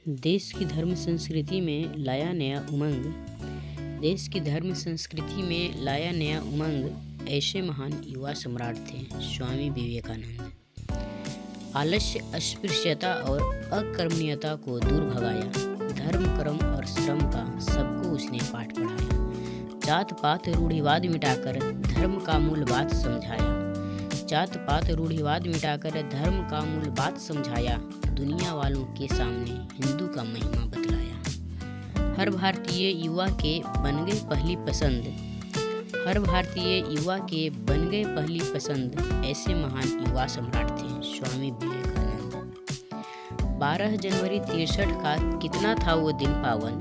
देश की धर्म संस्कृति में लाया नया उमंग। देश की धर्म संस्कृति में लाया नया उमंग, ऐसे महान युवा सम्राट थे स्वामी विवेकानंद। आलस्य, अस्पृश्यता और अकर्मण्यता को दूर भगाया। धर्म, कर्म और श्रम का सबको उसने पाठ पढ़ाया। जात पात रूढ़िवाद मिटाकर धर्म का मूल बात समझाया। जात पात रूढ़िवाद मिटाकर धर्म का मूल बात समझाया। दुनिया वालों के सामने हिंदू का महिमा बतलाया। हर भारतीय युवा के बन गए पहली पसंद। हर भारतीय युवा के बन गए पहली पसंद, ऐसे महान युवा सम्राट थे स्वामी विवेकानंद। 12 जनवरी 63 का कितना था वो दिन पावन।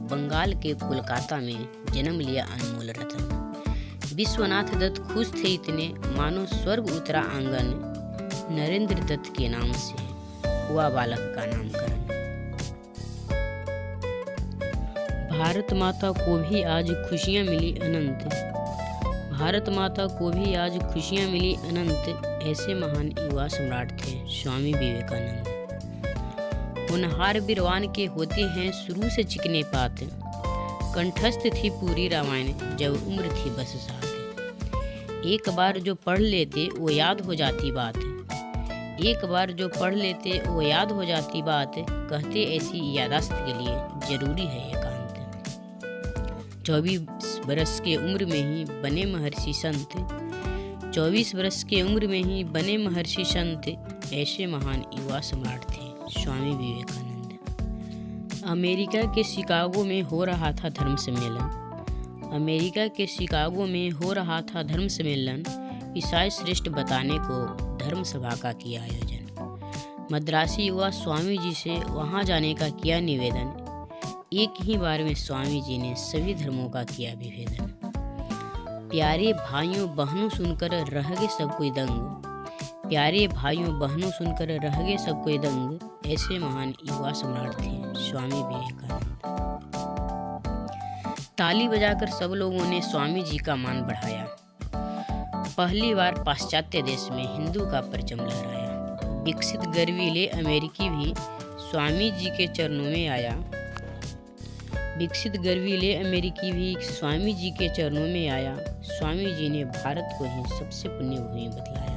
बंगाल के कोलकाता में जन्म लिया अनमोल रतन। विश्वनाथ दत्त खुश थे इतने, मानो स्वर्ग उतरा आंगन। नरेंद्र दत्त के नाम से हुआ बालक का नामकरण। भारत माता को भी आज खुशियाँ मिली अनंत। भारत माता को भी आज खुशियाँ मिली अनंत, ऐसे महान युवा सम्राट थे स्वामी विवेकानंद। होनहार बिरवान के होते हैं शुरू से चिकने पात। कंठस्थ थी पूरी रामायण जब उम्र थी बस 7। एक बार जो पढ़ लेते वो याद हो जाती बात। एक बार जो पढ़ लेते वो याद हो जाती बात। कहते ऐसी यादाश्त के लिए जरूरी है एकांत। 24 बरस के उम्र में ही बने महर्षि संत। 24 बरस के उम्र में ही बने महर्षि संत, ऐसे महान युवा सम्राट थे स्वामी विवेकानंद। अमेरिका के शिकागो में हो रहा था धर्म सम्मेलन। अमेरिका के शिकागो में हो रहा था धर्म सम्मेलन। ईसाई श्रेष्ठ बताने को धर्म सभा का किया आयोजन। मद्रासी युवा स्वामी जी से वहां जाने का किया निवेदन। एक ही बार में स्वामी जी ने सभी धर्मों का किया विभेदन। प्यारे भाइयों बहनों सुनकर रह गए सब कोई दंग। प्यारे भाइयों बहनों सुनकर रह गए सब कोई दंग, ऐसे महान युवा सम्राट थे स्वामी विवेकानंद। ताली बजाकर सब लोगों ने स्वामी जी का मान बढ़ाया। पहली बार पाश्चात्य देश में हिंदू का परचम लहराया। विकसित गर्वीले अमेरिकी भी स्वामी जी के चरणों में आया। विकसित गर्वीले अमेरिकी भी स्वामी जी के चरणों में आया। स्वामी जी ने भारत को ही सबसे पुण्य भूमि बतलाया।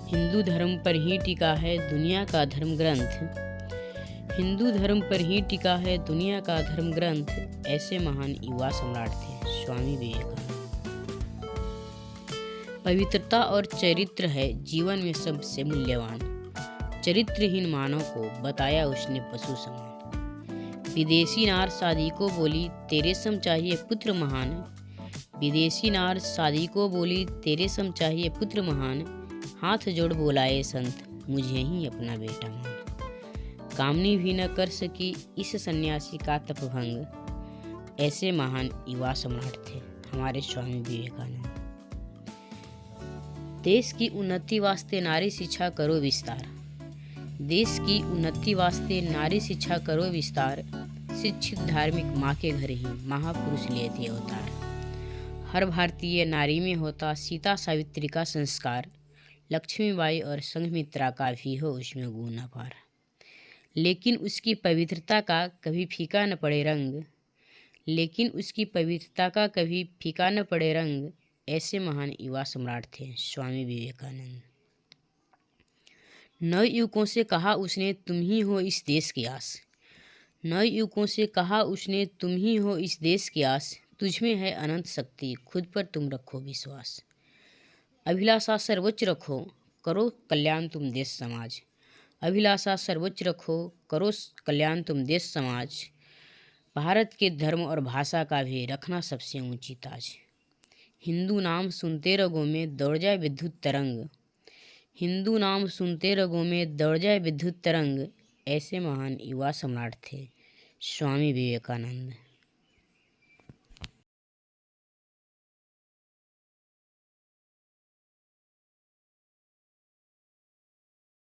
हिंदू धर्म पर ही टिका है दुनिया का धर्म ग्रंथ। हिंदू धर्म पर ही टिका है दुनिया का धर्म ग्रंथ, ऐसे महान युवा सम्राट थे स्वामी विवेकानंद। पवित्रता और चरित्र है जीवन में सबसे मूल्यवान। चरित्रहीन मानव को बताया उसने पशु समान। विदेशी नार शादी को बोली तेरे सम चाहिए पुत्र महान। विदेशी नार शादी को बोली तेरे सम चाहिए पुत्र महान। हाथ जोड़ बोलाए संत मुझे ही अपना बेटा मान। कामनी भी न कर सकी इस सन्यासी का तपभंग, ऐसे महान युवा सम्राट थे हमारे स्वामी विवेकानंद। देश की उन्नति वास्ते नारी शिक्षा करो विस्तार। देश की उन्नति वास्ते नारी शिक्षा करो विस्तार। शिक्षित धार्मिक माँ के घर ही महापुरुष लेते अवतार। हर भारतीय नारी में होता सीता सावित्री का संस्कार। लक्ष्मीबाई और संघमित्रा का भी हो उसमें गुण अपार। लेकिन उसकी पवित्रता का कभी फीका न पड़े रंग। लेकिन उसकी पवित्रता का कभी फीका न पड़े रंग, ऐसे महान युवा सम्राट थे स्वामी विवेकानंद। नवयुवकों से कहा उसने तुम ही हो इस देश की आस। नवयुवकों से कहा उसने तुम ही हो इस देश की आस। तुझमें है अनंत शक्ति खुद पर तुम रखो विश्वास। अभिलाषा सर्वोच्च रखो करो कल्याण तुम देश समाज। अभिलाषा सर्वोच्च रखो करो कल्याण तुम देश समाज। भारत के धर्म और भाषा का भी रखना सबसे ऊंची ताज। हिंदू नाम सुनते रगों में दौड़ जाए विद्युत तरंग। हिंदू नाम सुनते रगों में दौड़ जाए विद्युत तरंग, ऐसे महान युवा सम्राट थे स्वामी विवेकानंद।